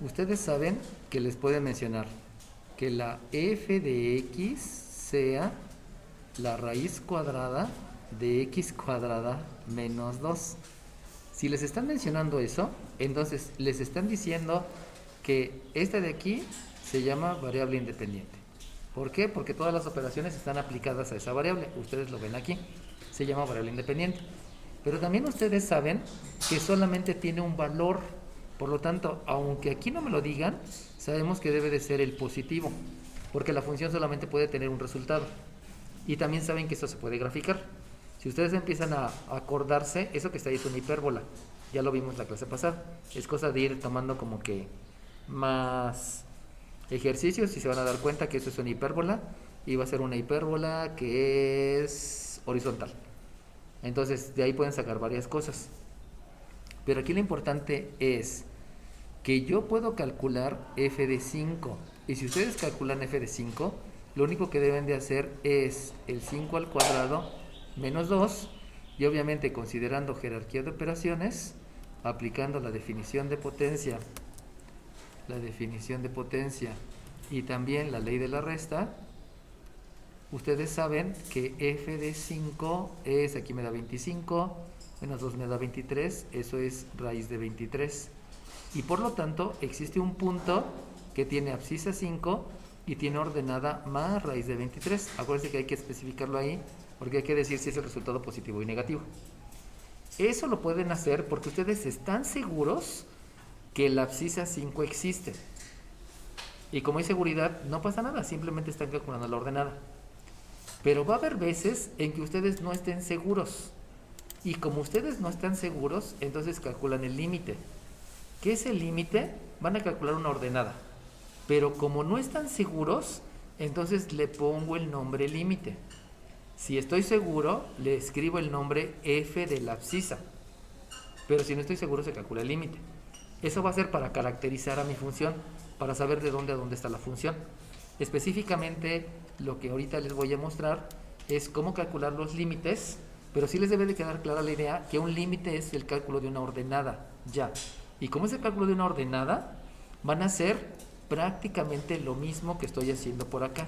Ustedes saben que les pueden mencionar que la f de x sea la raíz cuadrada de x cuadrada menos 2. Si les están mencionando eso, entonces les están diciendo que esta de aquí se llama variable independiente. ¿Por qué? Porque todas las operaciones están aplicadas a esa variable. Ustedes lo ven aquí. Se llama variable independiente. Pero también ustedes saben que solamente tiene un valor. Por lo tanto, aunque aquí no me lo digan, sabemos que debe de ser el positivo. Porque la función solamente puede tener un resultado. Y también saben que eso se puede graficar. Si ustedes empiezan a acordarse, eso que está ahí es una hipérbola. Ya lo vimos la clase pasada. Es cosa de ir tomando como que más ejercicios y se van a dar cuenta que esto es una hipérbola y va a ser una hipérbola que es horizontal. Entonces de ahí pueden sacar varias cosas. Pero aquí lo importante es que yo puedo calcular f de 5. Y si ustedes calculan f de 5, lo único que deben de hacer es el 5 al cuadrado menos 2. Y obviamente considerando jerarquía de operaciones, aplicando la definición de potencia y también la ley de la resta, ustedes saben que f de 5 es, aquí me da 25, menos 2 me da 23, eso es raíz de 23. Y por lo tanto existe un punto que tiene abscisa 5 y tiene ordenada más raíz de 23. Acuérdense que hay que especificarlo ahí porque hay que decir si es el resultado positivo y negativo. Eso lo pueden hacer porque ustedes están seguros que la abscisa 5 existe. Y como hay seguridad, no pasa nada, simplemente están calculando la ordenada. Pero va a haber veces en que ustedes no estén seguros. Y como ustedes no están seguros, entonces calculan el límite. ¿Qué es el límite? Van a calcular una ordenada. Pero como no están seguros, entonces le pongo el nombre límite. Si estoy seguro, le escribo el nombre f de la abscisa. Pero si no estoy seguro, se calcula el límite. Eso va a ser para caracterizar a mi función, para saber de dónde a dónde está la función. Específicamente, lo que ahorita les voy a mostrar es cómo calcular los límites, pero sí les debe de quedar clara la idea que un límite es el cálculo de una ordenada, ya. Y como es el cálculo de una ordenada, van a ser prácticamente lo mismo que estoy haciendo por acá.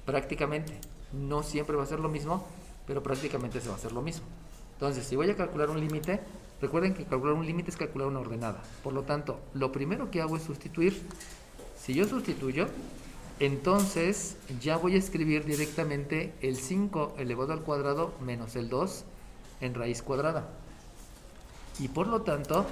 Prácticamente. No siempre va a ser lo mismo, pero prácticamente se va a hacer lo mismo. Entonces, si voy a calcular un límite, recuerden que calcular un límite es calcular una ordenada. Por lo tanto, lo primero que hago es sustituir. Si yo sustituyo, entonces ya voy a escribir directamente el 5 elevado al cuadrado menos el 2 en raíz cuadrada. Y por lo tanto,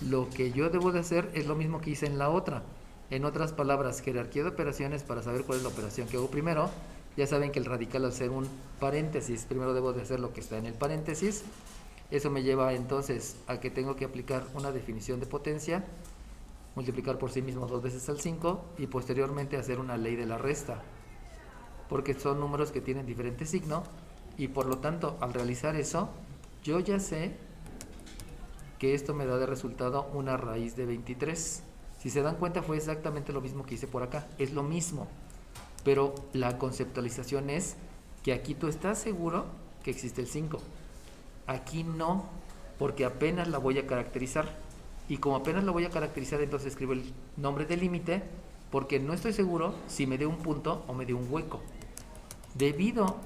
lo que yo debo de hacer es lo mismo que hice en la otra. En otras palabras, jerarquía de operaciones para saber cuál es la operación que hago primero. Ya saben que el radical al ser un paréntesis, primero debo de hacer lo que está en el paréntesis. Eso me lleva entonces a que tengo que aplicar una definición de potencia, multiplicar por sí mismo 2 veces al 5 y posteriormente hacer una ley de la resta, porque son números que tienen diferente signo y por lo tanto al realizar eso yo ya sé que esto me da de resultado una raíz de 23. Si se dan cuenta fue exactamente lo mismo que hice por acá, es lo mismo, pero la conceptualización es que aquí tú estás seguro que existe el 5, aquí no, porque apenas la voy a caracterizar. Y como apenas la voy a caracterizar, entonces escribo el nombre del límite, porque no estoy seguro si me dé un punto o me dé un hueco. Debido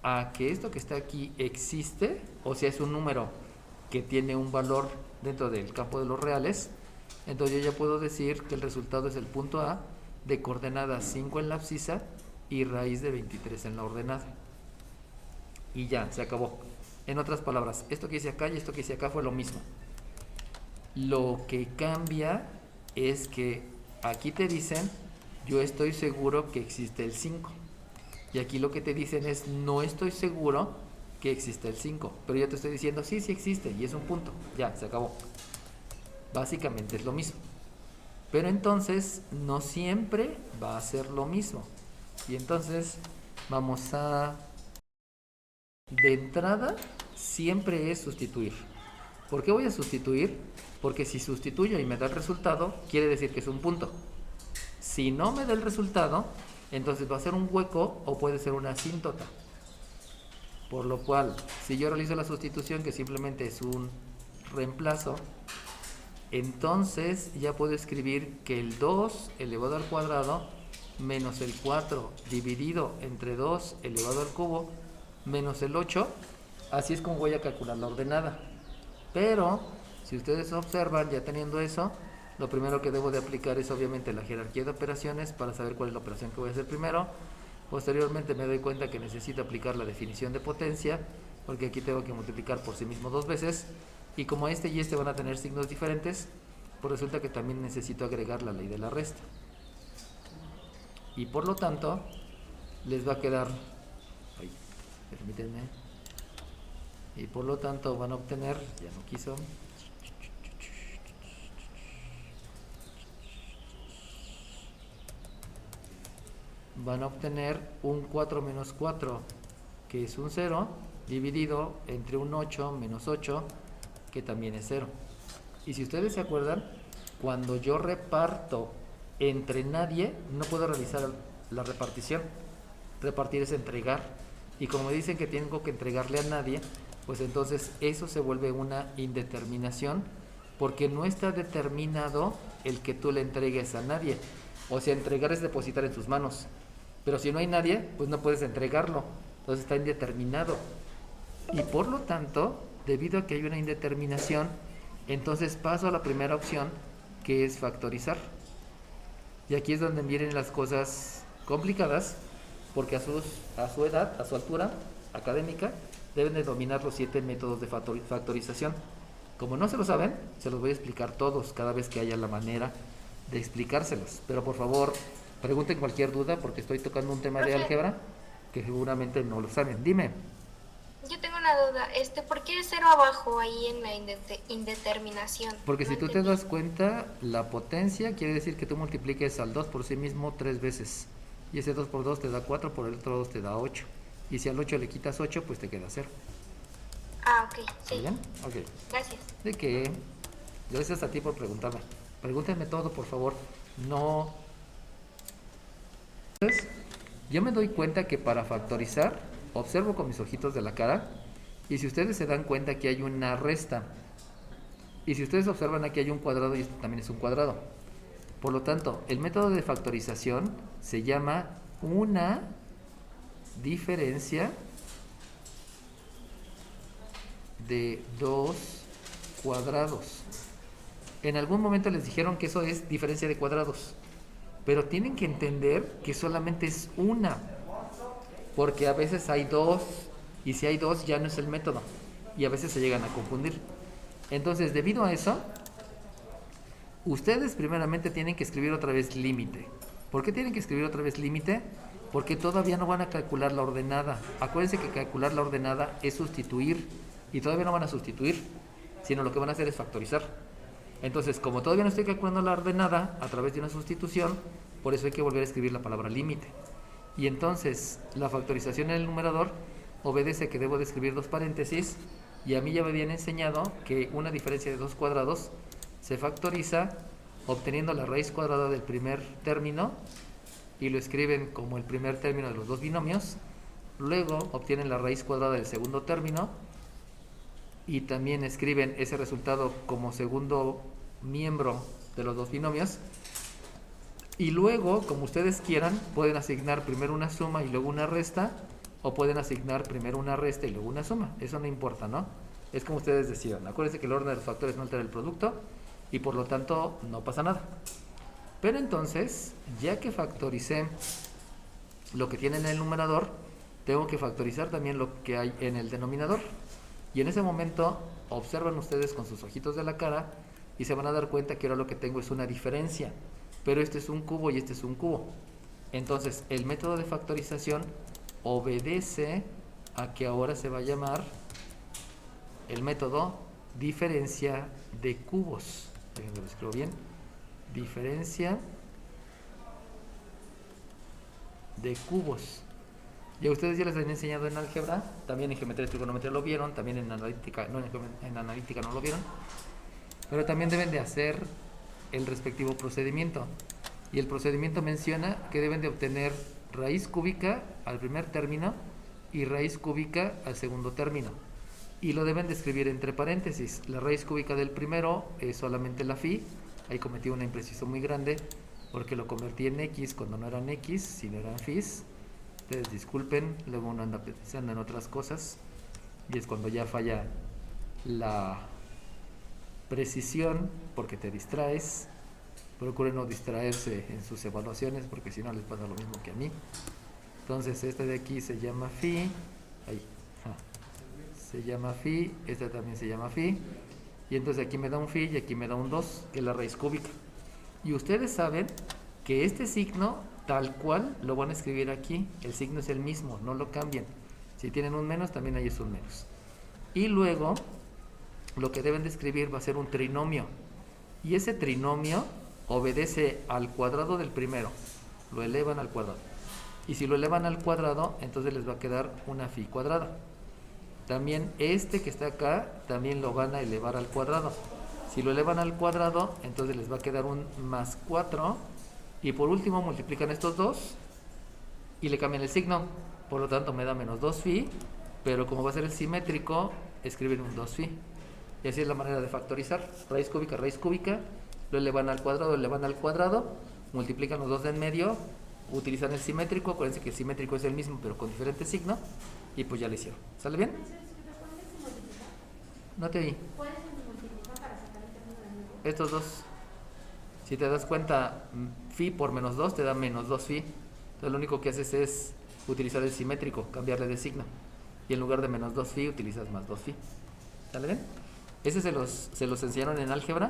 a que esto que está aquí existe, o sea, es un número que tiene un valor dentro del campo de los reales, entonces yo ya puedo decir que el resultado es el punto A de coordenada 5 en la abscisa y raíz de 23 en la ordenada. Y ya, se acabó. En otras palabras, esto que hice acá y esto que hice acá fue lo mismo. Lo que cambia es que aquí te dicen, yo estoy seguro que existe el 5. Y aquí lo que te dicen es, no estoy seguro que existe el 5. Pero yo te estoy diciendo, sí, sí existe y es un punto. Ya, se acabó. Básicamente es lo mismo. Pero entonces no siempre va a ser lo mismo. Y entonces vamos a... De entrada, siempre es sustituir. ¿Por qué voy a sustituir? Porque si sustituyo y me da el resultado, quiere decir que es un punto. Si no me da el resultado, entonces va a ser un hueco o puede ser una asíntota. Por lo cual, si yo realizo la sustitución, que simplemente es un reemplazo, entonces ya puedo escribir que el 2 elevado al cuadrado menos el 4 dividido entre 2 elevado al cubo menos el 8, así es como voy a calcular la ordenada. Pero si ustedes observan, ya teniendo eso, lo primero que debo de aplicar es obviamente la jerarquía de operaciones para saber cuál es la operación que voy a hacer primero. Posteriormente me doy cuenta que necesito aplicar la definición de potencia, porque aquí tengo que multiplicar por sí mismo 2 veces, y como este y este van a tener signos diferentes, pues resulta que también necesito agregar la ley de la resta. Y por lo tanto, les va a quedar, ay, permítanme, y por lo tanto van a obtener, ya no quiso, van a obtener un 4 menos 4, que es un 0, dividido entre un 8 menos 8, que también es 0. Y si ustedes se acuerdan, cuando yo reparto entre nadie, no puedo realizar la repartición. Repartir es entregar. Y como dicen que tengo que entregarle a nadie, pues entonces eso se vuelve una indeterminación, porque no está determinado el que tú le entregues a nadie. O sea, entregar es depositar en tus manos. Pero si no hay nadie, pues no puedes entregarlo. Entonces está indeterminado. Y por lo tanto, debido a que hay una indeterminación, entonces paso a la primera opción, que es factorizar. Y aquí es donde vienen las cosas complicadas, porque a su edad, a su altura académica, deben de dominar los 7 métodos de factorización. Como no se lo saben, se los voy a explicar todos cada vez que haya la manera de explicárselos. Pero por favor, pregunten cualquier duda, porque estoy tocando un tema de álgebra que seguramente no lo saben. Dime. Yo tengo una duda, ¿por qué es 0 abajo ahí en la indeterminación? Porque No si tú te entendí. das cuenta, la potencia quiere decir que tú multipliques al 2 por sí mismo 3 veces. Y ese 2 por 2 te da 4, por el otro 2 te da 8. Y si al 8 le quitas 8, pues te queda 0. Ah, ok, ¿Está sí. bien? Ok. Gracias. ¿De qué? Gracias a ti por preguntarme. Pregúntenme todo, por favor. No. Entonces, yo me doy cuenta que para factorizar, observo con mis ojitos de la cara, y si ustedes se dan cuenta que hay una resta, y si ustedes observan aquí hay un cuadrado y este también es un cuadrado. Por lo tanto, el método de factorización se llama una diferencia de 2 cuadrados. En algún momento les dijeron que eso es diferencia de cuadrados, pero tienen que entender que solamente es una, porque a veces hay 2, y si hay 2 ya no es el método, y a veces se llegan a confundir. Entonces, debido a eso, ustedes primeramente tienen que escribir otra vez límite. ¿Por qué tienen que escribir otra vez límite? Porque todavía no van a calcular la ordenada. Acuérdense que calcular la ordenada es sustituir, y todavía no van a sustituir, sino lo que van a hacer es factorizar. Entonces, como todavía no estoy calculando la ordenada a través de una sustitución, por eso hay que volver a escribir la palabra límite. Y entonces, la factorización en el numerador obedece que debo de escribir 2 paréntesis, y a mí ya me habían enseñado que una diferencia de 2 cuadrados se factoriza obteniendo la raíz cuadrada del primer término, y lo escriben como el primer término de los 2 binomios. Luego obtienen la raíz cuadrada del segundo término, y también escriben ese resultado como segundo miembro de los 2 binomios. Y luego, como ustedes quieran, pueden asignar primero una suma y luego una resta, o pueden asignar primero una resta y luego una suma. Eso no importa, ¿no? Es como ustedes decidan. Acuérdense que el orden de los factores no altera el producto, y por lo tanto no pasa nada. Pero entonces, ya que factoricé lo que tiene en el numerador, tengo que factorizar también lo que hay en el denominador. Y en ese momento observan ustedes con sus ojitos de la cara y se van a dar cuenta que ahora lo que tengo es una diferencia, pero este es un cubo y este es un cubo. Entonces el método de factorización obedece a que ahora se va a llamar el método diferencia de cubos. Déjenme lo escribo bien. Diferencia de cubos. Y a ustedes ya les han enseñado en álgebra, también en geometría y trigonometría lo vieron, también en analítica no lo vieron, pero también deben de hacer el respectivo procedimiento. Y el procedimiento menciona que deben de obtener raíz cúbica al primer término y raíz cúbica al segundo término. y lo deben de escribir entre paréntesis. La raíz cúbica del primero es solamente la phi. Ahí cometí una imprecisión muy grande porque lo convertí en x cuando no eran x, sino eran phis. Ustedes disculpen, luego uno anda pensando en otras cosas y es cuando ya falla la precisión porque te distraes. Procuren no distraerse en sus evaluaciones porque si no les pasa lo mismo que a mí. Entonces este de aquí se llama phi, ahí, se llama phi, este también se llama phi, y entonces aquí me da un phi y aquí me da un 2, que es la raíz cúbica. Y ustedes saben que este signo tal cual lo van a escribir aquí, el signo es el mismo, no lo cambien. Si tienen un menos, también ahí es un menos. Y luego, lo que deben de escribir va a ser un trinomio, y ese trinomio obedece al cuadrado del primero, lo elevan al cuadrado. Y si lo elevan al cuadrado, entonces les va a quedar una phi cuadrada. También este que está acá, también lo van a elevar al cuadrado. Si lo elevan al cuadrado, entonces les va a quedar un más 4. Y por último multiplican estos dos y le cambian el signo. Por lo tanto me da menos 2 phi, pero como va a ser el simétrico, escriben un 2 phi. Y así es la manera de factorizar. Raíz cúbica, lo elevan al cuadrado, multiplican los dos de en medio, utilizan el simétrico, acuérdense que el simétrico es el mismo pero con diferente signo, y pues ya lo hicieron. ¿Sale bien? No te oí. Estos dos, si te das cuenta, phi por menos 2 te da menos 2 phi. Entonces lo único que haces es utilizar el simétrico, cambiarle de signo, y en lugar de menos 2 phi utilizas más 2 phi. ¿Sale bien? Ese se los enseñaron en álgebra.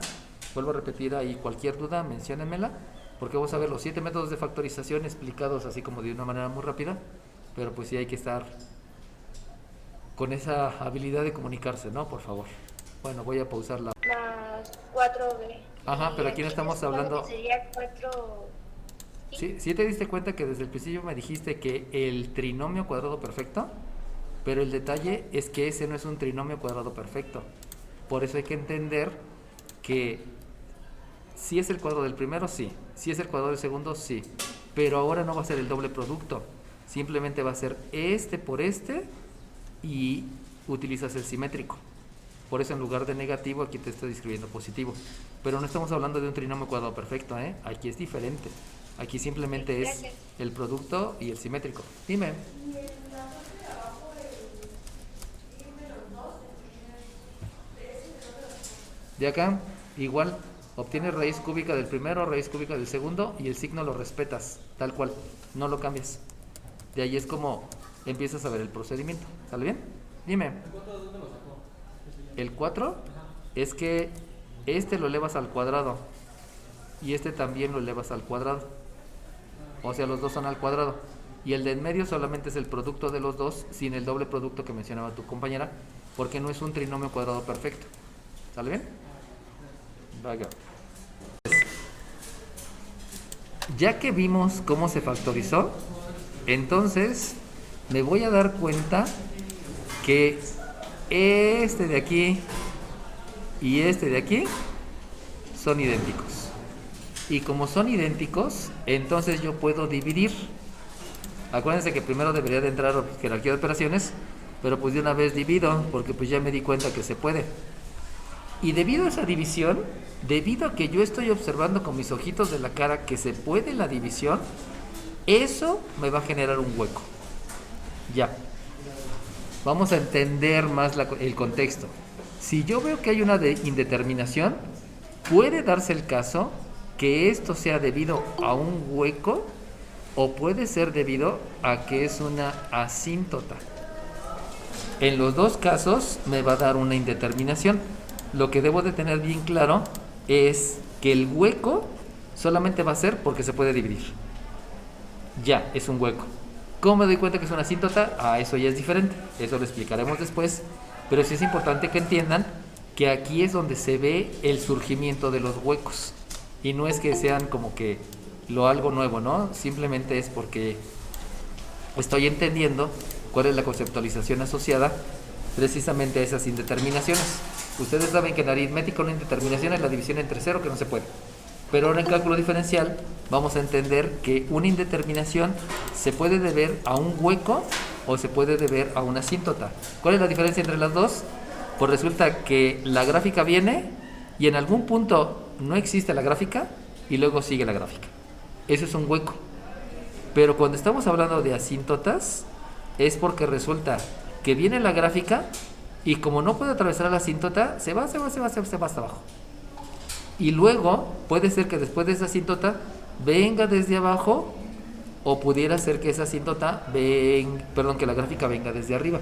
Vuelvo a repetir ahí, cualquier duda menciónenmela, porque vamos a ver los 7 métodos de factorización explicados así como de una manera muy rápida, pero pues sí hay que estar con esa habilidad de comunicarse, ¿no? Por favor. Bueno, voy a pausarla. Más 4b. Ajá, pero aquí no estamos hablando... Sería 4... ¿Sí te diste cuenta que desde el principio me dijiste que el trinomio cuadrado perfecto? Pero el detalle es que ese no es un trinomio cuadrado perfecto. Por eso hay que entender que si es el cuadrado del primero, sí. Si es el cuadrado del segundo, sí. Pero ahora no va a ser el doble producto. Simplemente va a ser este por este y utilizas el simétrico. Por eso en lugar de negativo aquí te estoy escribiendo positivo. Pero no estamos hablando de un trinomio cuadrado perfecto, ¿eh? Aquí es diferente. Aquí simplemente es el producto y el simétrico. Dime. De acá, igual, obtienes raíz cúbica del primero, raíz cúbica del segundo y el signo lo respetas, tal cual, no lo cambias. De ahí es como empiezas a ver el procedimiento. ¿Sale bien? Dime. El 4 es que este lo elevas al cuadrado y este también lo elevas al cuadrado. O sea, los dos son al cuadrado. Y el de en medio solamente es el producto de los dos sin el doble producto que mencionaba tu compañera, porque no es un trinomio cuadrado perfecto. ¿Sale bien? Vaya. Ya que vimos cómo se factorizó, entonces me voy a dar cuenta que este de aquí y este de aquí son idénticos. Y como son idénticos, entonces yo puedo dividir. Acuérdense que primero debería de entrar jerarquía de operaciones, pero pues de una vez divido, porque pues ya me di cuenta que se puede. Y debido a esa división, debido a que yo estoy observando con mis ojitos de la cara que se puede la división, eso me va a generar un hueco. Ya. Vamos a entender más el contexto. Si yo veo que hay una indeterminación, puede darse el caso que esto sea debido a un hueco o puede ser debido a que es una asíntota. En los dos casos me va a dar una indeterminación. Lo que debo de tener bien claro es que el hueco solamente va a ser porque se puede dividir. Ya, es un hueco. ¿Cómo me doy cuenta que es una asíntota? Eso ya es diferente. Eso lo explicaremos después. Pero sí es importante que entiendan que aquí es donde se ve el surgimiento de los huecos. Y no es que sean como que algo nuevo, ¿no? Simplemente es porque estoy entendiendo cuál es la conceptualización asociada precisamente a esas indeterminaciones. Ustedes saben que en aritmética una indeterminación es la división entre cero, que no se puede. Pero ahora en cálculo diferencial vamos a entender que una indeterminación se puede deber a un hueco o se puede deber a una asíntota. ¿Cuál es la diferencia entre las dos? Pues resulta que la gráfica viene y en algún punto no existe la gráfica y luego sigue la gráfica. Eso es un hueco. Pero cuando estamos hablando de asíntotas, es porque resulta que viene la gráfica y como no puede atravesar la asíntota, se va hasta abajo. Y luego puede ser que después de esa asíntota venga desde abajo, o pudiera ser que esa asíntota que la gráfica venga desde arriba.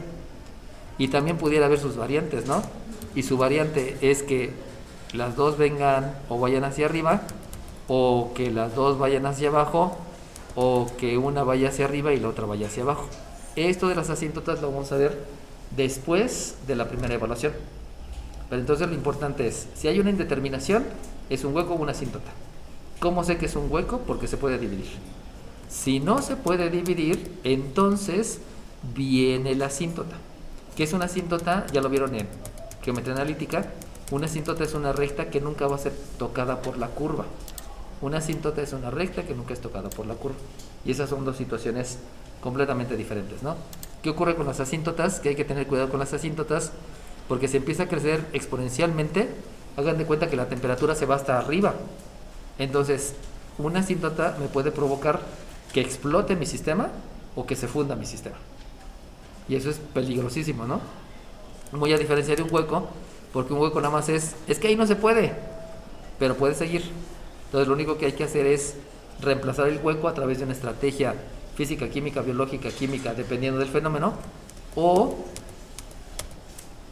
Y también pudiera haber sus variantes, ¿no? Y su variante es que las dos vengan o vayan hacia arriba, o que las dos vayan hacia abajo, o que una vaya hacia arriba y la otra vaya hacia abajo. Esto de las asíntotas lo vamos a ver después de la primera evaluación. Pero entonces lo importante es, si hay una indeterminación, es un hueco o una asíntota. ¿Cómo sé que es un hueco? Porque se puede dividir. Si no se puede dividir, entonces viene la asíntota. ¿Qué es una asíntota? Ya lo vieron en geometría analítica. Una asíntota es una recta que nunca va a ser tocada por la curva. Una asíntota es una recta que nunca es tocada por la curva. Y esas son dos situaciones completamente diferentes, ¿no? ¿Qué ocurre con las asíntotas? Que hay que tener cuidado con las asíntotas, porque se empieza a crecer exponencialmente. Hagan de cuenta que la temperatura se va hasta arriba. Entonces, una asíntota me puede provocar que explote mi sistema o que se funda mi sistema. Y eso es peligrosísimo, ¿no? Muy a diferencia de un hueco, porque un hueco nada más es que ahí no se puede, pero puede seguir. Entonces lo único que hay que hacer es reemplazar el hueco a través de una estrategia física, química, biológica, química, dependiendo del fenómeno, o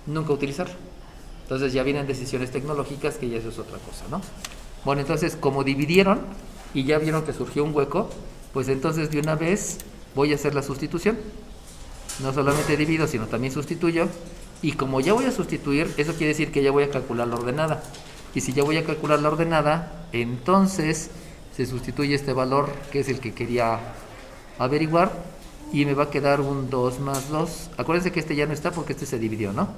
nunca utilizarlo. Entonces ya vienen decisiones tecnológicas, que ya eso es otra cosa, ¿no? Bueno, entonces como dividieron y ya vieron que surgió un hueco, pues entonces de una vez voy a hacer la sustitución. No solamente divido, sino también sustituyo. Y como ya voy a sustituir, eso quiere decir que ya voy a calcular la ordenada. Y si ya voy a calcular la ordenada, entonces se sustituye este valor, que es el que quería averiguar, y me va a quedar un 2 más 2. Acuérdense que este ya no está porque este se dividió, ¿no?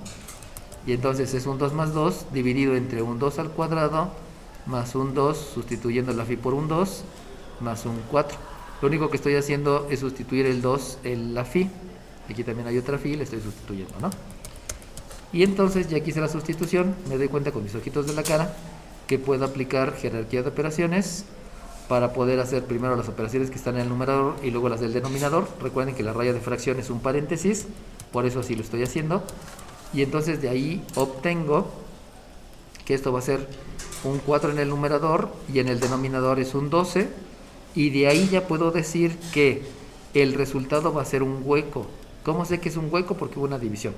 Y entonces es un 2 más 2 dividido entre un 2 al cuadrado más un 2, sustituyendo la phi por un 2, más un 4. Lo único que estoy haciendo es sustituir el 2 en la phi. Aquí también hay otra phi, le estoy sustituyendo, ¿no? Y entonces ya que hice la sustitución, me doy cuenta con mis ojitos de la cara que puedo aplicar jerarquía de operaciones para poder hacer primero las operaciones que están en el numerador y luego las del denominador. Recuerden que la raya de fracción es un paréntesis, por eso así lo estoy haciendo. Y entonces de ahí obtengo que esto va a ser un 4 en el numerador y en el denominador es un 12. Y de ahí ya puedo decir que el resultado va a ser un hueco. ¿Cómo sé que es un hueco? Porque hubo una división.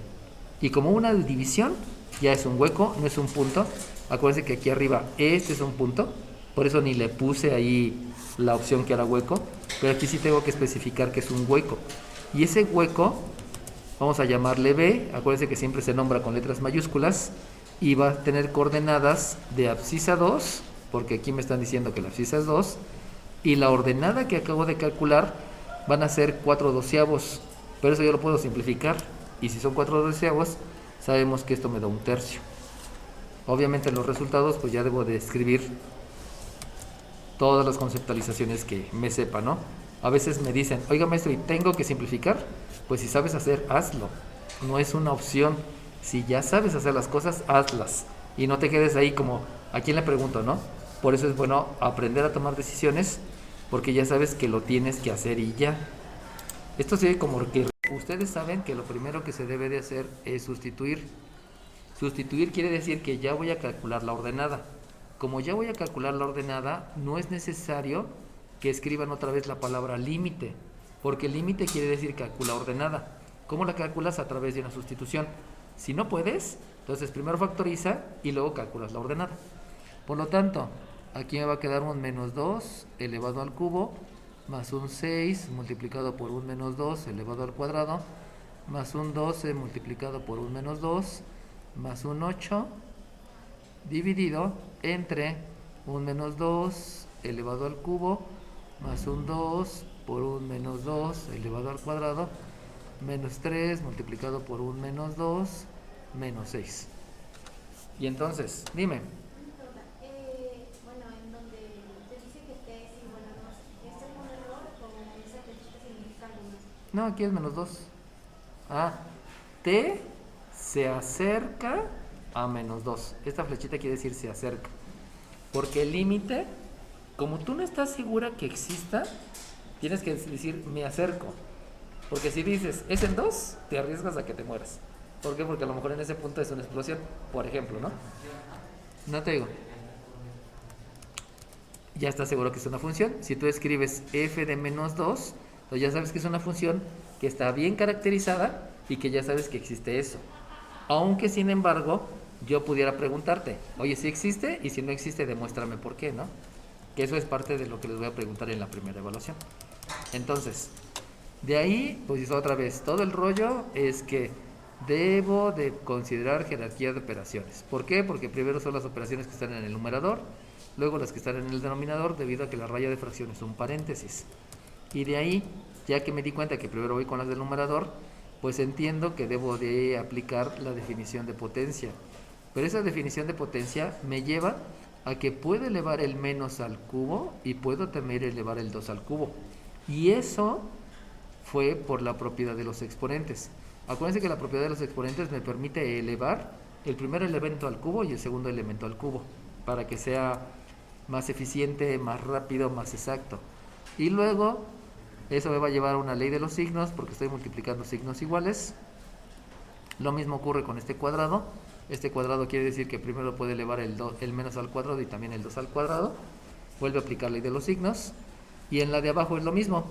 Y como una división, ya es un hueco, no es un punto. Acuérdense que aquí arriba este es un punto, por eso ni le puse ahí la opción que era hueco, pero aquí sí tengo que especificar que es un hueco. Y ese hueco, vamos a llamarle B, acuérdense que siempre se nombra con letras mayúsculas, y va a tener coordenadas de abscisa 2, porque aquí me están diciendo que la abscisa es 2, y la ordenada que acabo de calcular van a ser 4 doceavos, pero eso yo lo puedo simplificar. Y si son 4 doceavos, sabemos que esto me da un tercio. Obviamente en los resultados pues ya debo de escribir todas las conceptualizaciones que me sepa, ¿no? A veces me dicen, oiga maestro, ¿y tengo que simplificar? Pues si sabes hacer, hazlo. No es una opción. Si ya sabes hacer las cosas, hazlas. Y no te quedes ahí como, ¿a quién le pregunto, no? Por eso es bueno aprender a tomar decisiones, porque ya sabes que lo tienes que hacer y ya. Esto se ve como que ustedes saben que lo primero que se debe de hacer es sustituir. Sustituir quiere decir que ya voy a calcular la ordenada. Como ya voy a calcular la ordenada, no es necesario que escriban otra vez la palabra límite, porque límite quiere decir calcula ordenada. ¿Cómo la calculas? A través de una sustitución. Si no puedes, entonces primero factoriza y luego calculas la ordenada. Por lo tanto, aquí me va a quedar un menos 2 elevado al cubo, más un 6 multiplicado por un menos 2 elevado al cuadrado, más un 12 multiplicado por un menos 2, más un 8, dividido entre un menos 2 elevado al cubo, más un 2 por un menos 2 elevado al cuadrado, menos 3 multiplicado por un menos 2, menos 6. Y entonces, dime. Bueno, en donde te dice que te es igual a 2, ¿este es un error o esa flechita significa algo más? No, aquí es menos 2. T se acerca a menos 2. Esta flechita quiere decir se acerca. Porque el límite, como tú no estás segura que exista, tienes que decir me acerco. Porque si dices es en 2, te arriesgas a que te mueras. ¿Por qué? Porque a lo mejor en ese punto es una explosión, por ejemplo, ¿no? No te digo. Ya estás seguro que es una función. Si tú escribes f de menos 2, entonces ya sabes que es una función que está bien caracterizada y que ya sabes que existe eso. Aunque, sin embargo, yo pudiera preguntarte, oye, si existe, y si no existe, demuéstrame por qué, ¿no? Que eso es parte de lo que les voy a preguntar en la primera evaluación. Entonces, de ahí, pues otra vez, todo el rollo es que debo de considerar jerarquía de operaciones. ¿Por qué? Porque primero son las operaciones que están en el numerador, luego las que están en el denominador, debido a que la raya de fracción es un paréntesis. Y de ahí, ya que me di cuenta que primero voy con las del numerador, pues entiendo que debo de aplicar la definición de potencia. Pero esa definición de potencia me lleva a que puedo elevar el menos al cubo y puedo también elevar el 2 al cubo. Y eso fue por la propiedad de los exponentes. Acuérdense que la propiedad de los exponentes me permite elevar el primer elemento al cubo y el segundo elemento al cubo, para que sea más eficiente, más rápido, más exacto. Y luego, eso me va a llevar a una ley de los signos, porque estoy multiplicando signos iguales. Lo mismo ocurre con este cuadrado. Este cuadrado quiere decir que primero puede elevar el menos al cuadrado y también el 2 al cuadrado. Vuelve a aplicar ley de los signos. Y en la de abajo es lo mismo.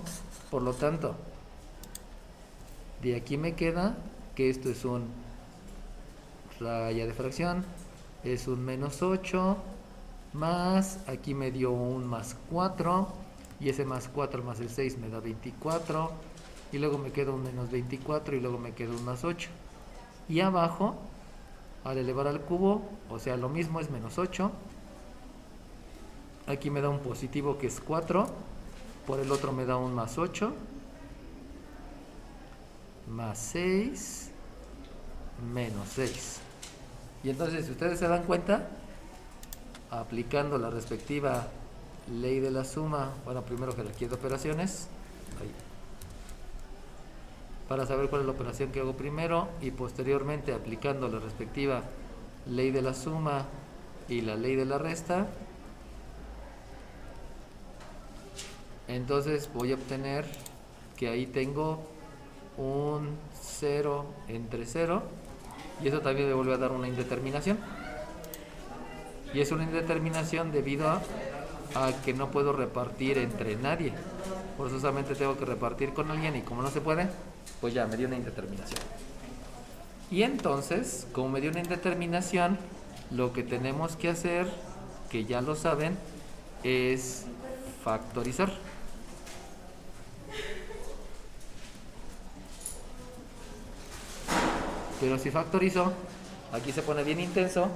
Por lo tanto, de aquí me queda que esto es un raya de fracción, es un menos 8, más, aquí me dio un más 4, y ese más 4 más el 6 me da 24, y luego me queda un menos 24, y luego me queda un más 8. Y abajo, al elevar al cubo, o sea, lo mismo es menos 8, aquí me da un positivo que es 4, por el otro me da un más 8, más 6, menos 6. Y entonces, si ustedes se dan cuenta, aplicando la respectiva ley de la suma, bueno, primero jerarquía de operaciones, ahí, para saber cuál es la operación que hago primero, y posteriormente aplicando la respectiva ley de la suma y la ley de la resta, entonces voy a obtener que ahí tengo un 0 entre 0, y eso también me vuelve a dar una indeterminación, y es una indeterminación debido a que no puedo repartir entre nadie, forzosamente tengo que repartir con alguien, y como no se puede, pues ya me dio una indeterminación. Y entonces, como me dio una indeterminación, lo que tenemos que hacer, que ya lo saben, es factorizar. Pero si factorizo, aquí se pone bien intenso,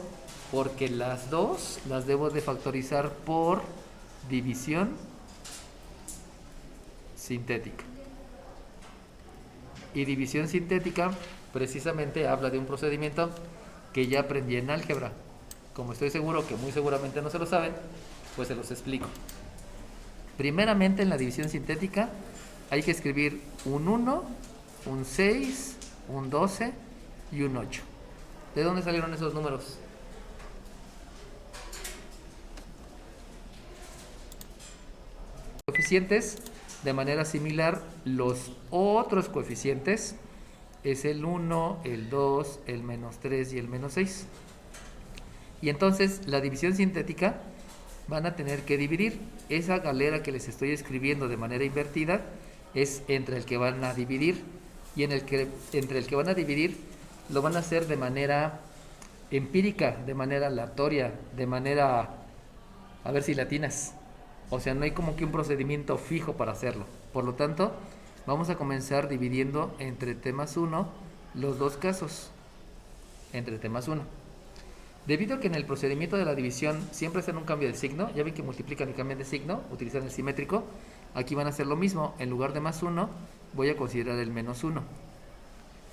porque las dos las debo de factorizar por división sintética. Y división sintética precisamente habla de un procedimiento que ya aprendí en álgebra. Como estoy seguro que muy seguramente no se lo saben, pues se los explico. Primeramente, en la división sintética hay que escribir un 1, un 6, un 12 y un 8. ¿De dónde salieron esos números? Coeficientes, de manera similar, los otros coeficientes es el 1, el 2, el menos 3 y el menos 6. Y entonces la división sintética van a tener que dividir. Esa galera que les estoy escribiendo de manera invertida es entre el que van a dividir, y entre el que van a dividir lo van a hacer de manera empírica, de manera aleatoria, de manera, a ver si latinas. O sea, no hay como que un procedimiento fijo para hacerlo. Por lo tanto, vamos a comenzar dividiendo entre t más 1 los dos casos. Entre t más 1. Debido a que en el procedimiento de la división siempre hacen un cambio de signo, ya ven que multiplican y cambian de signo, utilizan el simétrico, aquí van a hacer lo mismo. En lugar de más 1, voy a considerar el menos 1.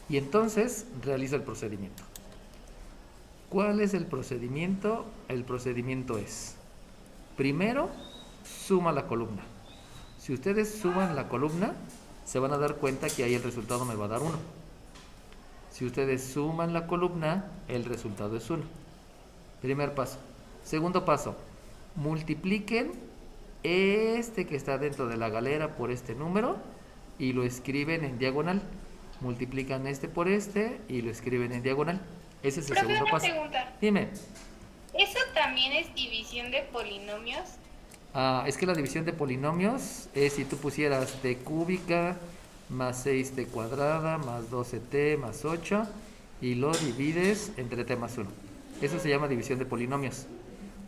Y entonces realizo el procedimiento. ¿Cuál es el procedimiento? El procedimiento es, primero, suma la columna. Si ustedes suman la columna, se van a dar cuenta que ahí el resultado me va a dar 1. Si ustedes suman la columna, el resultado es 1. Primer paso. Segundo paso, multipliquen este que está dentro de la galera por este número y lo escriben en diagonal. Multiplican este por este y lo escriben en diagonal. Ese es el Profe, segundo una paso. pregunta. Dime. ¿Eso también es división de polinomios? Es que la división de polinomios es si tú pusieras t cúbica más 6t cuadrada más 12t más 8 y lo divides entre t más 1. Eso se llama división de polinomios.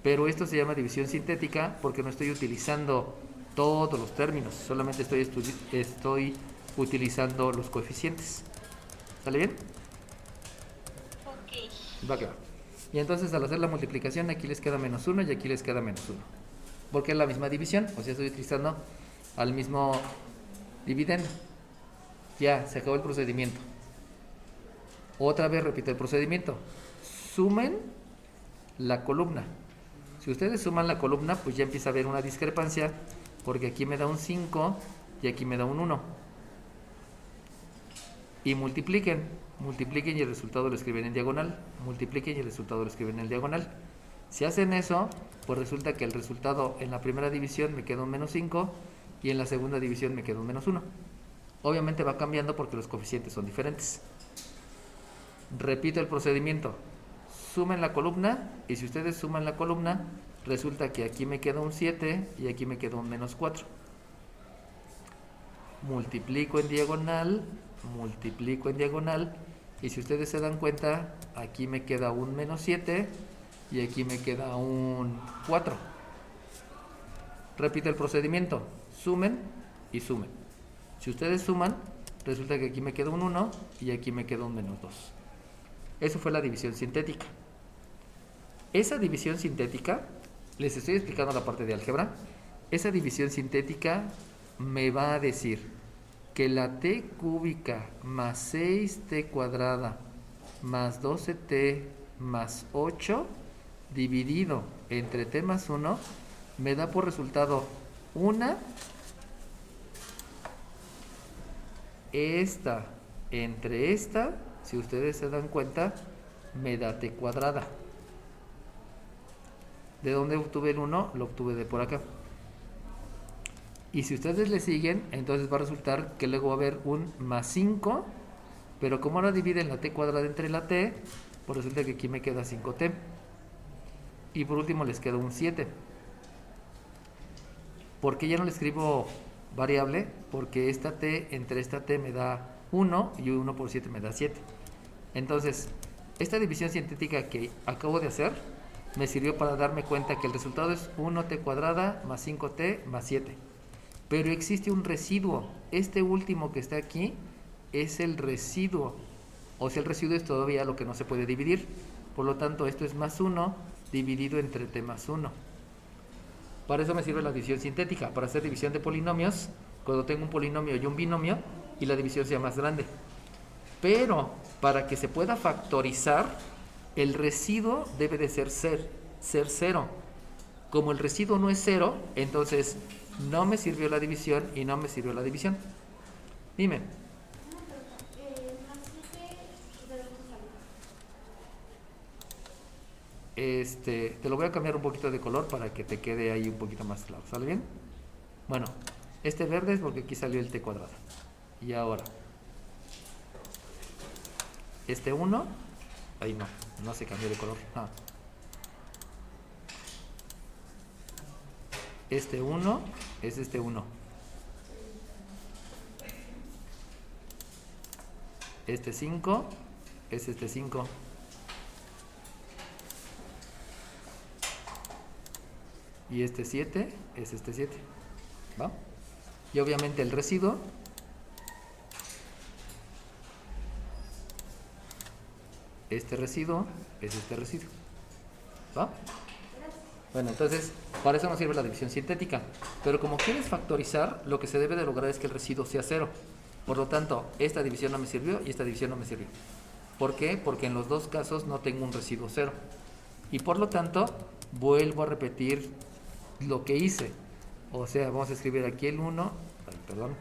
Pero esto se llama división sintética porque no estoy utilizando todos los términos, solamente estoy utilizando los coeficientes. ¿Sale bien? Ok. Va a quedar. Y entonces al hacer la multiplicación aquí les queda menos 1 y aquí les queda menos 1. Porque es la misma división, o sea, estoy utilizando al mismo dividendo. Ya, se acabó el procedimiento. Otra vez repito el procedimiento. Sumen la columna. Si ustedes suman la columna, pues ya empieza a haber una discrepancia, porque aquí me da un 5 y aquí me da un 1. Y multipliquen y el resultado lo escriben en diagonal. Multipliquen y el resultado lo escriben en diagonal. Si hacen eso, pues resulta que el resultado en la primera división me queda un menos 5 y en la segunda división me queda un menos 1. Obviamente va cambiando porque los coeficientes son diferentes. Repito el procedimiento. Sumen la columna y si ustedes suman la columna, resulta que aquí me queda un 7 y aquí me queda un menos 4. Multiplico en diagonal y si ustedes se dan cuenta, aquí me queda un menos 7 y aquí me queda un 4. Repito el procedimiento, sumen y sumen. Si ustedes suman, resulta que aquí me queda un 1 y aquí me queda un menos 2. Eso fue la división sintética. Esa división sintética, les estoy explicando la parte de álgebra, esa división sintética me va a decir que la t cúbica más 6t cuadrada más 12t más 8 dividido entre t más 1 me da por resultado una esta entre esta, si ustedes se dan cuenta, me da t cuadrada. ¿De dónde obtuve el 1? Lo obtuve de por acá. Y si ustedes le siguen, entonces va a resultar que luego va a haber un más 5, pero como ahora dividen la t cuadrada entre la t, pues resulta que aquí me queda 5t. Y por último les queda un 7. ¿Por qué ya no le escribo variable? Porque esta t entre esta t me da 1 y 1 por 7 me da 7. Entonces, esta división sintética que acabo de hacer me sirvió para darme cuenta que el resultado es 1t cuadrada más 5t más 7. Pero existe un residuo. Este último que está aquí es el residuo. O sea, el residuo es todavía lo que no se puede dividir. Por lo tanto, esto es más 1 dividido entre t más 1. Para eso me sirve la división sintética, para hacer división de polinomios, cuando tengo un polinomio y un binomio y la división sea más grande. Pero para que se pueda factorizar, el residuo debe de ser 0. Como el residuo no es 0, entonces no me sirvió la división y no me sirvió la división. Dime. Te lo voy a cambiar un poquito de color para que te quede ahí un poquito más claro. ¿Sale bien? Bueno, este verde es porque aquí salió el t cuadrado. Y ahora, este 1, ahí no se cambió de color. No. Este 1 es este 1. Este 5 es este 5. Y este 7 es este 7. ¿Va? Y obviamente el residuo este residuo es este residuo. ¿Va? Bueno, entonces, para eso nos sirve la división sintética. Pero como quieres factorizar, lo que se debe de lograr es que el residuo sea 0. Por lo tanto, esta división no me sirvió y esta división no me sirvió. ¿Por qué? Porque en los dos casos no tengo un residuo 0. Y por lo tanto, vuelvo a repetir lo que hice. O sea, vamos a escribir aquí el 1. Perdón.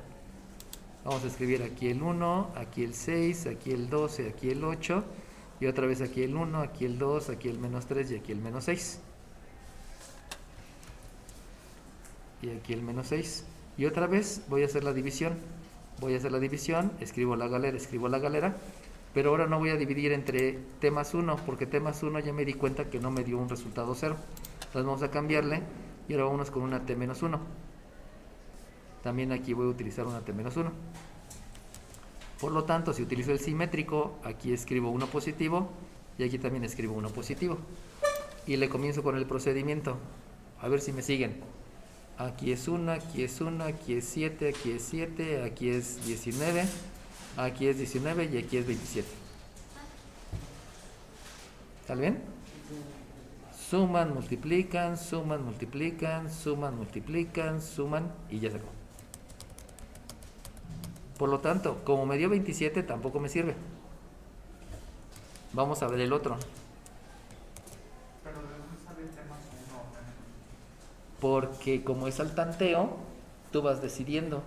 Vamos a escribir aquí el 1, aquí el 6, aquí el 12, aquí el 8, y otra vez aquí el 1, aquí el 2, aquí el menos 3 y aquí el menos 6. Y aquí el menos 6. Y otra vez voy a hacer la división. Escribo la galera, pero ahora no voy a dividir entre t más 1, porque t más 1 ya me di cuenta que no me dio un resultado 0. Entonces vamos a cambiarle y ahora vamos con una t menos 1. También aquí voy a utilizar una t menos 1. Por lo tanto, si utilizo el simétrico, aquí escribo 1 positivo y aquí también escribo 1 positivo. Y le comienzo con el procedimiento. A ver si me siguen. Aquí es 1, aquí es 1, aquí es 7, aquí es 7, aquí es 19, aquí es 19 y aquí es 27. ¿Sale bien? Suman, multiplican, suman, multiplican, suman, multiplican, suman y ya se acabó. Por lo tanto, como me dio 27, tampoco me sirve. Vamos a ver el otro. Pero ¿de dónde sale el tema 1? Porque como es al tanteo, tú vas decidiendo.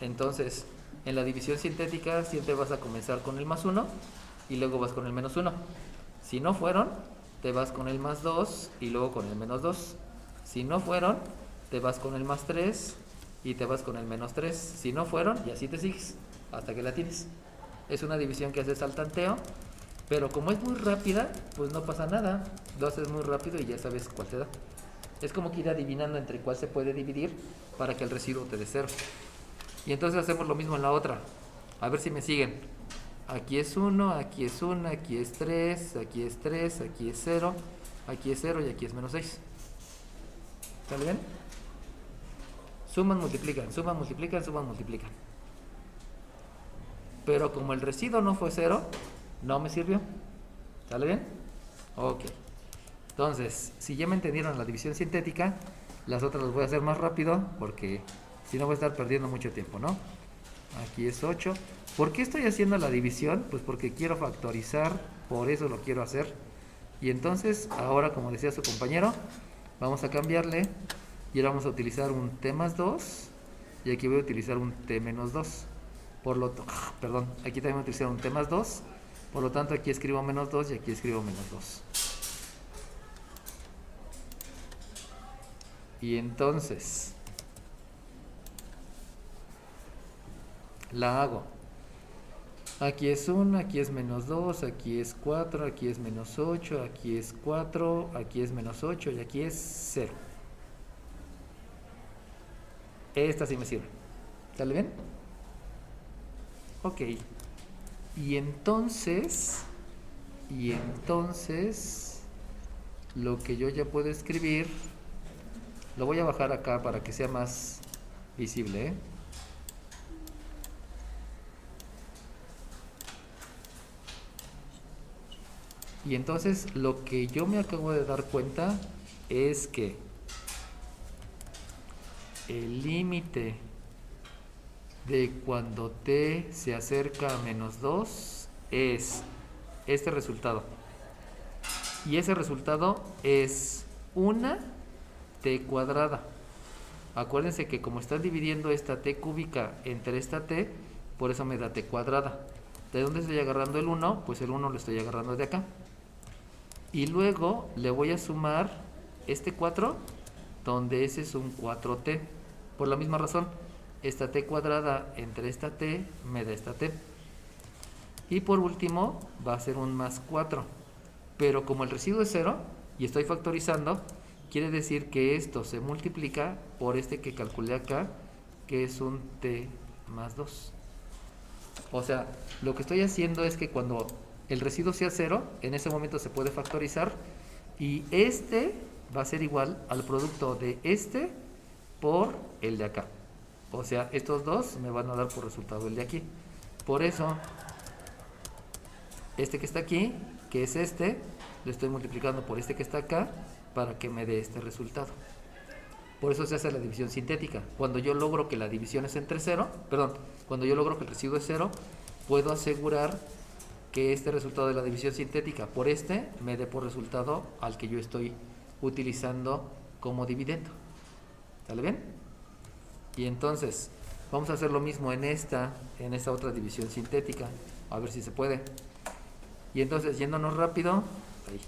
Entonces, en la división sintética siempre vas a comenzar con el más 1 y luego vas con el menos 1. Si no fueron, te vas con el más 2 y luego con el menos 2. Si no fueron, te vas con el más 3 y te vas con el menos 3. Si no fueron, y así te sigues hasta que la tienes. Es una división que haces al tanteo, pero como es muy rápida, pues no pasa nada. Lo haces muy rápido y ya sabes cuál te da. Es como que ir adivinando entre cuál se puede dividir para que el residuo te dé 0. Y entonces hacemos lo mismo en la otra. A ver si me siguen. Aquí es 1, aquí es 1, aquí es 3, aquí es 3, aquí es 0, aquí es 0 y aquí es menos 6. ¿Sale bien? Suman, multiplican, suman, multiplican, suman, multiplican. Pero como el residuo no fue 0, no me sirvió. ¿Sale bien? Ok. Entonces, si ya me entendieron la división sintética, las otras las voy a hacer más rápido porque si no voy a estar perdiendo mucho tiempo, ¿no? Aquí es 8. ¿Por qué estoy haciendo la división? Pues porque quiero factorizar, por eso lo quiero hacer. Y entonces, ahora como decía su compañero, vamos a cambiarle y ahora vamos a utilizar un t más 2 y aquí voy a utilizar un t menos 2. Perdón, aquí también voy a utilizar un t más 2. Por lo tanto, aquí escribo menos 2 y aquí escribo menos 2. Y entonces la hago. Aquí es 1, aquí es menos 2, aquí es 4, aquí es menos 8, aquí es 4, aquí es menos 8 y aquí es 0. Esta sí me sirve. ¿Sale bien? Ok. Y entonces, lo que yo ya puedo escribir, lo voy a bajar acá para que sea más visible, ¿eh? Y entonces lo que yo me acabo de dar cuenta es que el límite de cuando t se acerca a menos 2 es este resultado. Y ese resultado es una t cuadrada. Acuérdense que como están dividiendo esta t cúbica entre esta t, por eso me da t cuadrada. ¿De dónde estoy agarrando el 1? Pues el 1 lo estoy agarrando de acá. Y luego le voy a sumar este 4, donde ese es un 4t. Por la misma razón, esta t cuadrada entre esta t me da esta t. Y por último va a ser un más 4. Pero como el residuo es 0 y estoy factorizando, quiere decir que esto se multiplica por este que calculé acá, que es un t más 2. O sea, lo que estoy haciendo es que cuando el residuo sea 0, en ese momento se puede factorizar y este va a ser igual al producto de este por el de acá. O sea, estos dos me van a dar por resultado el de aquí. Por eso, este que está aquí, que es este, lo estoy multiplicando por este que está acá para que me dé este resultado. Por eso se hace la división sintética. Cuando yo logro que la división es entre 0, cuando yo logro que el residuo es 0, puedo asegurar que este resultado de la división sintética por este me dé por resultado al que yo estoy utilizando como dividendo. ¿Sale bien? Y entonces, Vamos a hacer lo mismo en esta otra división sintética. A ver si se puede. Y entonces, yéndonos rápido, ahí.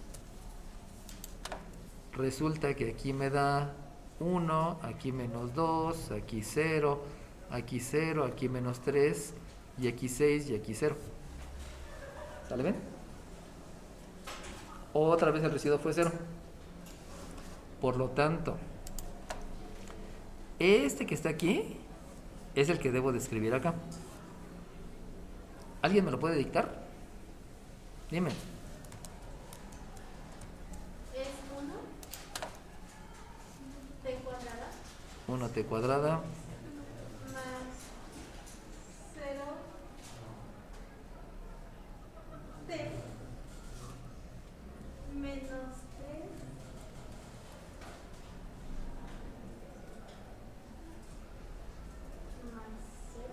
Resulta que aquí me da 1, aquí menos 2, aquí 0, aquí menos 3, y aquí 6 y aquí 0. ¿Sale bien? Otra vez el residuo fue 0. Por lo tanto, este que está aquí es el que debo de escribir acá. ¿Alguien me lo puede dictar? Dime. Es 1 t cuadrada 1t cuadrada más 0 t menos 3 más 0.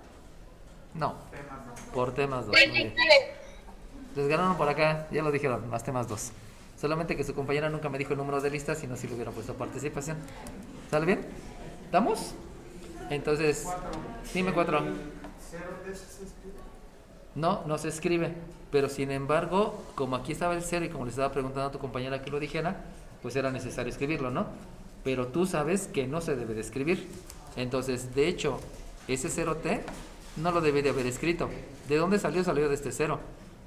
No, Temas no. por temas 2. Pues Muy bien. escribe. Les ganaron por acá, ya lo dijeron, más temas 2. Solamente que su compañera nunca me dijo el número de lista, si no, si le hubiera puesto participación. ¿Sale bien? ¿Estamos? Entonces, dime 4. ¿Cero de se escribe? No, no se escribe. Pero sin embargo, como aquí estaba el 0 y como le estaba preguntando a tu compañera que lo dijera, pues era necesario escribirlo, ¿no? Pero tú sabes que no se debe de escribir. Entonces, de hecho, ese 0t no lo debe de haber escrito. ¿De dónde salió? Salió de este 0.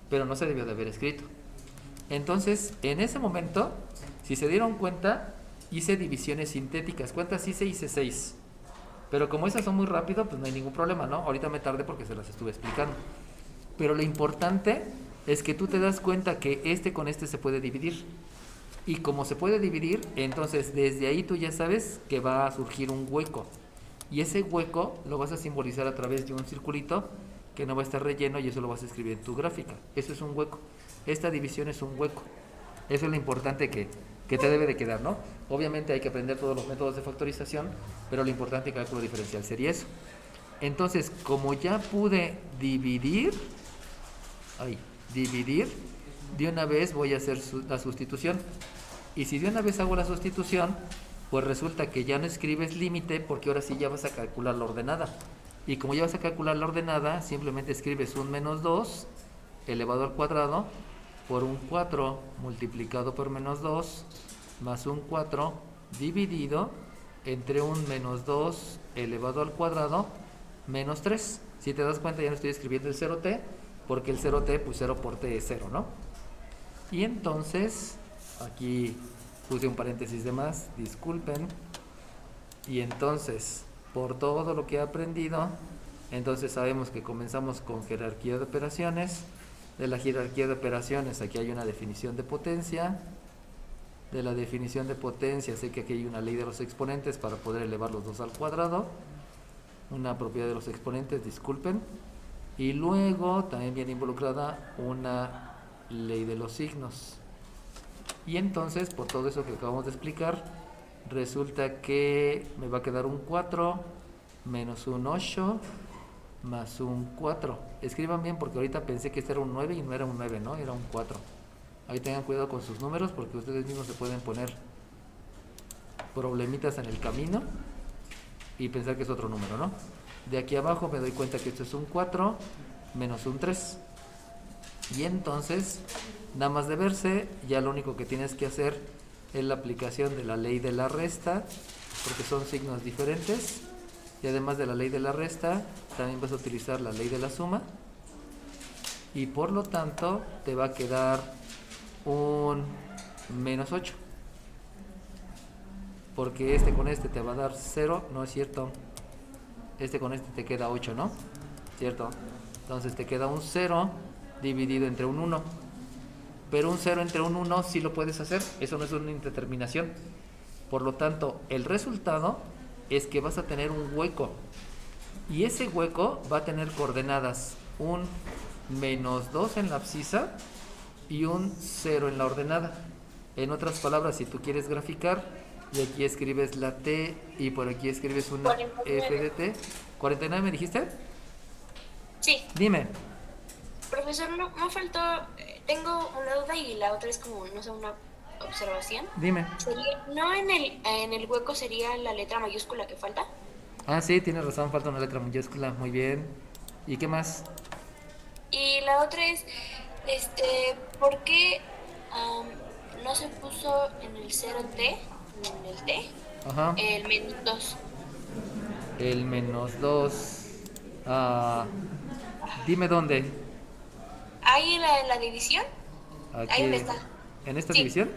Pero no se debió de haber escrito. Entonces, en ese momento, si se dieron cuenta, hice divisiones sintéticas. ¿Cuántas hice? Hice 6. Pero como esas son muy rápido, pues no hay ningún problema, ¿no? Ahorita me tardé porque se las estuve explicando. Pero lo importante es que tú te das cuenta que este con este se puede dividir. Y como se puede dividir, entonces desde ahí tú ya sabes que va a surgir un hueco. Y ese hueco lo vas a simbolizar a través de un circulito que no va a estar relleno y eso lo vas a escribir en tu gráfica. Eso es un hueco. Esta división es un hueco. Eso es lo importante que te debe de quedar, ¿no? Obviamente hay que aprender todos los métodos de factorización, pero lo importante en cálculo diferencial sería eso. Entonces, como ya pude dividir, de una vez voy a hacer la sustitución. Y si de una vez hago la sustitución, pues resulta que ya no escribes límite porque ahora sí ya vas a calcular la ordenada. Y como ya vas a calcular la ordenada, simplemente escribes un menos 2 elevado al cuadrado por un 4 multiplicado por menos 2 más un 4 dividido entre un menos 2 elevado al cuadrado menos 3. Si te das cuenta, ya no estoy escribiendo el 0t, porque el 0t, pues 0 por t es 0, ¿no? Y entonces, aquí puse un paréntesis de más, disculpen. Y entonces, por todo lo que he aprendido, entonces sabemos que comenzamos con jerarquía de operaciones. De la jerarquía de operaciones, aquí hay una definición de potencia. De la definición de potencia, sé que aquí hay una ley de los exponentes para poder elevar los dos al cuadrado. Una propiedad de los exponentes, disculpen. Y luego también viene involucrada una ley de los signos. Y entonces, por todo eso que acabamos de explicar, resulta que me va a quedar un 4 menos un 8 más un 4. Escriban bien porque ahorita pensé que este era un 9 y no era un 9, ¿no? Era un 4. Ahí tengan cuidado con sus números porque ustedes mismos se pueden poner problemitas en el camino y pensar que es otro número, ¿no? De aquí abajo me doy cuenta que esto es un 4 menos un 3. Y entonces, nada más de verse, ya lo único que tienes que hacer es la aplicación de la ley de la resta, porque son signos diferentes. Y además de la ley de la resta, también vas a utilizar la ley de la suma. Y por lo tanto, te va a quedar un menos 8. Porque este con este te va a dar 0, no es cierto. Este con este te queda 8, ¿no? ¿Cierto? Entonces te queda un 0 dividido entre un 1. Pero un 0 entre un 1 sí lo puedes hacer. Eso no es una indeterminación. Por lo tanto, el resultado es que vas a tener un hueco. Y ese hueco va a tener coordenadas un menos 2 en la abscisa y un 0 en la ordenada. En otras palabras, si tú quieres graficar, y aquí escribes la t y por aquí escribes una 49. f de t. ¿49 me dijiste? Sí, Dime. profesor, no, me faltó, tengo una duda y la otra es como, no sé, una observación. Dime. ¿No en el hueco sería la letra mayúscula que falta? Ah, sí, tienes razón, falta una letra mayúscula, muy bien. ¿Y qué más? Y la otra es, ¿por qué no se puso en el 0T, en el T, Ajá, el menos 2? el -2. Ah, dime dónde. Ahí en la división, ahí Aquí, donde está. en esta Sí. división.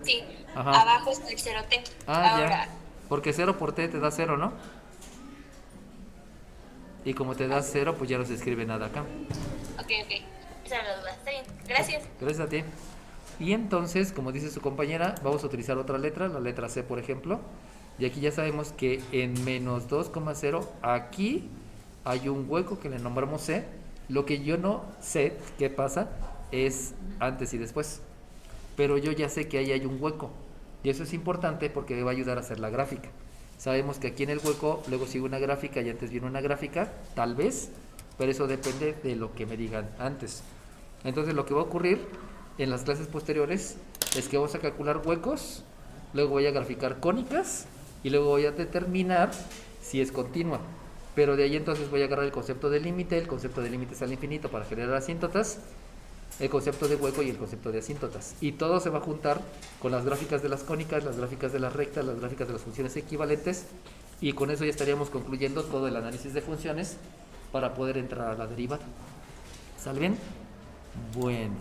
Sí, Ajá. abajo está el 0T. Ah, Ahora, ya. Porque 0 por t te da 0, ¿no? Y como te da 0, pues ya no se escribe nada acá. ok. Esa era la duda. Está bien. Gracias. Gracias a ti. Y entonces, como dice su compañera, vamos a utilizar otra letra, la letra C, por ejemplo. Y aquí ya sabemos que en -2,0, aquí hay un hueco que le nombramos C. Lo que yo no sé qué pasa es antes y después. Pero yo ya sé que ahí hay un hueco. Y eso es importante porque me va a ayudar a hacer la gráfica. Sabemos que aquí en el hueco luego sigue una gráfica y antes viene una gráfica, tal vez, pero eso depende de lo que me digan antes. Entonces lo que va a ocurrir en las clases posteriores es que vamos a calcular huecos, luego voy a graficar cónicas y luego voy a determinar si es continua. Pero de ahí entonces voy a agarrar el concepto de límite, el concepto de límites al infinito para generar asíntotas, el concepto de hueco y el concepto de asíntotas. Y todo se va a juntar con las gráficas de las cónicas, las gráficas de las rectas, las gráficas de las funciones equivalentes, y con eso ya estaríamos concluyendo todo el análisis de funciones para poder entrar a la derivada. ¿Sale bien? Bueno.